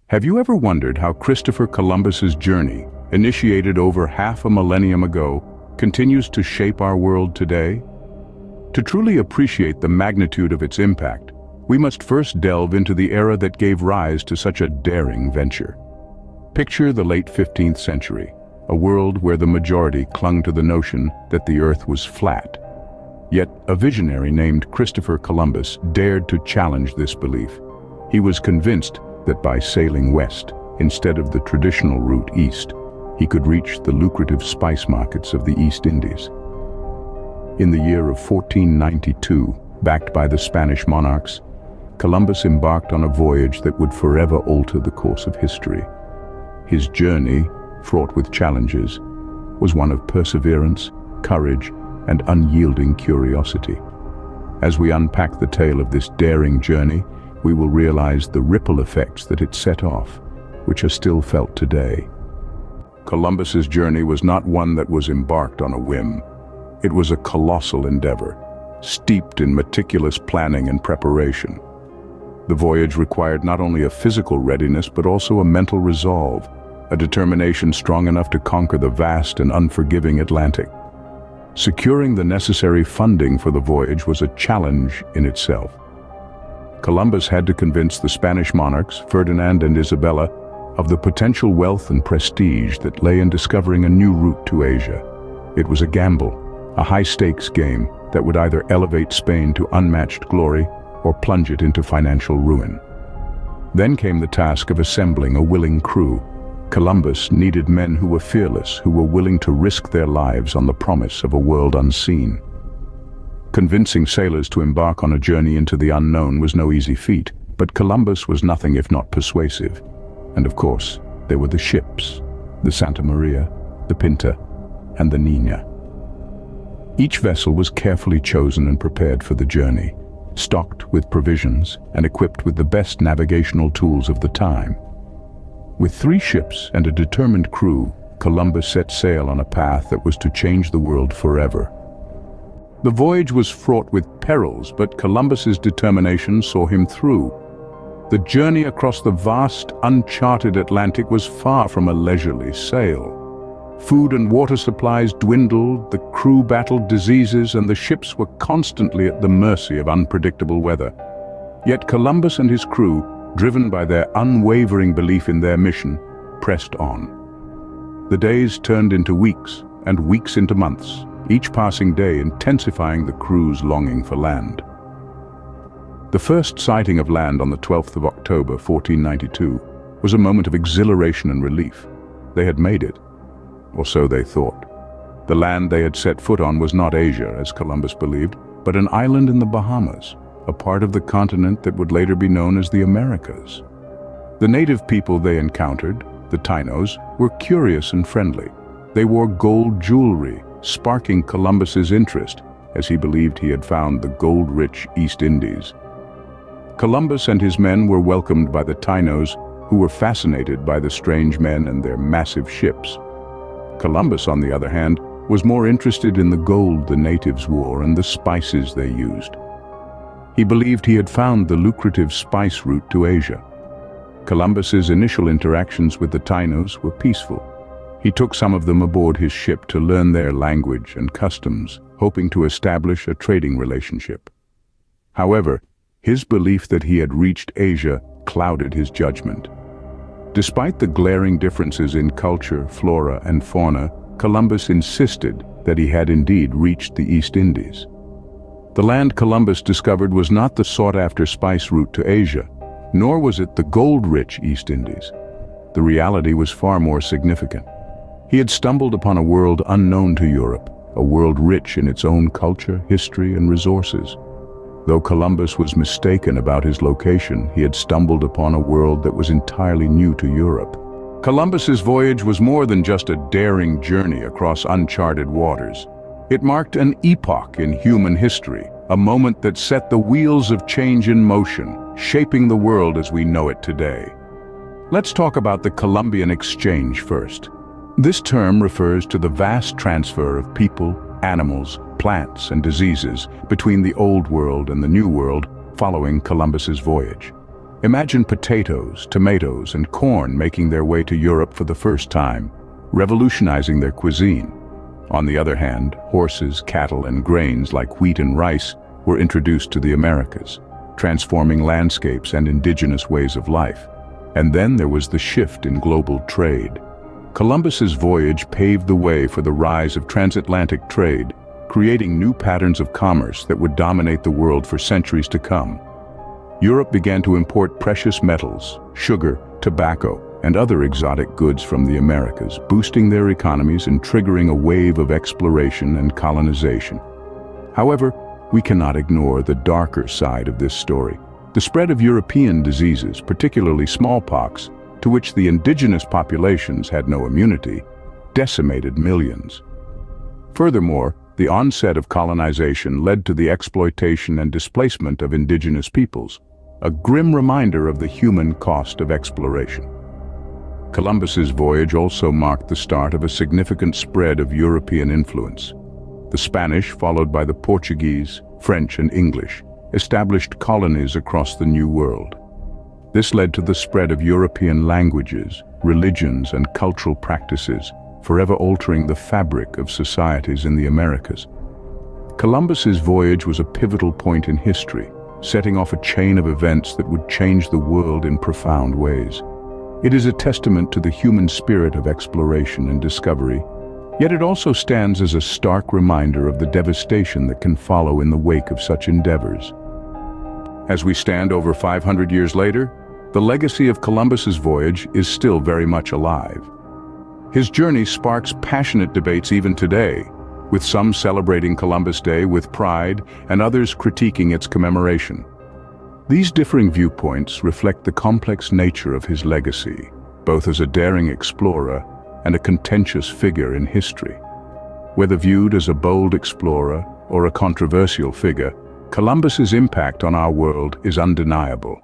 Have you ever wondered how Christopher Columbus's journey, initiated over half a millennium ago, continues to shape our world today? To truly appreciate the magnitude of its impact, we must first delve into the era that gave rise to such a daring venture. Picture the late 15th century, a world where the majority clung to the notion that the Earth was flat. Yet a visionary named Christopher Columbus dared to challenge this belief. He was convinced that by sailing west, instead of the traditional route east, he could reach the lucrative spice markets of the East Indies. In the year of 1492, backed by the Spanish monarchs, Columbus embarked on a voyage that would forever alter the course of history. His journey, fraught with challenges, was one of perseverance, courage, and unyielding curiosity. As we unpack the tale of this daring journey, we will realize the ripple effects that it set off, which are still felt today. Columbus's journey was not one that was embarked on a whim. It was a colossal endeavor, steeped in meticulous planning and preparation. The voyage required not only a physical readiness but also a mental resolve, a determination strong enough to conquer the vast and unforgiving Atlantic. Securing the necessary funding for the voyage was a challenge in itself. Columbus had to convince the Spanish monarchs, Ferdinand and Isabella, of the potential wealth and prestige that lay in discovering a new route to Asia. It was a gamble, a high-stakes game that would either elevate Spain to unmatched glory or plunge it into financial ruin. Then came the task of assembling a willing crew. Columbus needed men who were fearless, who were willing to risk their lives on the promise of a world unseen. Convincing sailors to embark on a journey into the unknown was no easy feat, but Columbus was nothing if not persuasive. And of course, there were the ships, the Santa Maria, the Pinta, and the Nina. Each vessel was carefully chosen and prepared for the journey, stocked with provisions and equipped with the best navigational tools of the time. With 3 ships and a determined crew, Columbus set sail on a path that was to change the world forever. The voyage was fraught with perils, but Columbus's determination saw him through. The journey across the vast, uncharted Atlantic was far from a leisurely sail. Food and water supplies dwindled, the crew battled diseases, and the ships were constantly at the mercy of unpredictable weather. Yet Columbus and his crew, driven by their unwavering belief in their mission, pressed on. The days turned into weeks, and weeks into months, each passing day intensifying the crew's longing for land. The first sighting of land on the 12th of October, 1492, was a moment of exhilaration and relief. They had made it, or so they thought. The land they had set foot on was not Asia, as Columbus believed, but an island in the Bahamas, a part of the continent that would later be known as the Americas. The native people they encountered, the Tainos, were curious and friendly. They wore gold jewelry, sparking Columbus's interest, as he believed he had found the gold-rich East Indies. Columbus and his men were welcomed by the Tainos, who were fascinated by the strange men and their massive ships. Columbus, on the other hand, was more interested in the gold the natives wore and the spices they used. He believed he had found the lucrative spice route to Asia. Columbus's initial interactions with the Tainos were peaceful. He took some of them aboard his ship to learn their language and customs, hoping to establish a trading relationship. However, his belief that he had reached Asia clouded his judgment. Despite the glaring differences in culture, flora, and fauna, Columbus insisted that he had indeed reached the East Indies. The land Columbus discovered was not the sought-after spice route to Asia, nor was it the gold-rich East Indies. The reality was far more significant. He had stumbled upon a world unknown to Europe, a world rich in its own culture, history, and resources. Though Columbus was mistaken about his location, he had stumbled upon a world that was entirely new to Europe. Columbus's voyage was more than just a daring journey across uncharted waters. It marked an epoch in human history, a moment that set the wheels of change in motion, shaping the world as we know it today. Let's talk about the Columbian Exchange first. This term refers to the vast transfer of people, animals, plants, and diseases between the Old World and the New World following Columbus's voyage. Imagine potatoes, tomatoes, and corn making their way to Europe for the first time, revolutionizing their cuisine. On the other hand, horses, cattle, and grains like wheat and rice were introduced to the Americas, transforming landscapes and indigenous ways of life. And then there was the shift in global trade. Columbus's voyage paved the way for the rise of transatlantic trade, creating new patterns of commerce that would dominate the world for centuries to come. Europe began to import precious metals, sugar, tobacco, and other exotic goods from the Americas, boosting their economies and triggering a wave of exploration and colonization. However, we cannot ignore the darker side of this story. The spread of European diseases, particularly smallpox, to which the indigenous populations had no immunity, decimated millions. Furthermore, the onset of colonization led to the exploitation and displacement of indigenous peoples, a grim reminder of the human cost of exploration. Columbus's voyage also marked the start of a significant spread of European influence. The Spanish, followed by the Portuguese, French, and English, established colonies across the New World. This led to the spread of European languages, religions, and cultural practices, forever altering the fabric of societies in the Americas. Columbus's voyage was a pivotal point in history, setting off a chain of events that would change the world in profound ways. It is a testament to the human spirit of exploration and discovery, yet it also stands as a stark reminder of the devastation that can follow in the wake of such endeavors. As we stand over 500 years later, the legacy of Columbus's voyage is still very much alive. His journey sparks passionate debates even today, with some celebrating Columbus Day with pride and others critiquing its commemoration. These differing viewpoints reflect the complex nature of his legacy, both as a daring explorer and a contentious figure in history. Whether viewed as a bold explorer or a controversial figure, Columbus's impact on our world is undeniable.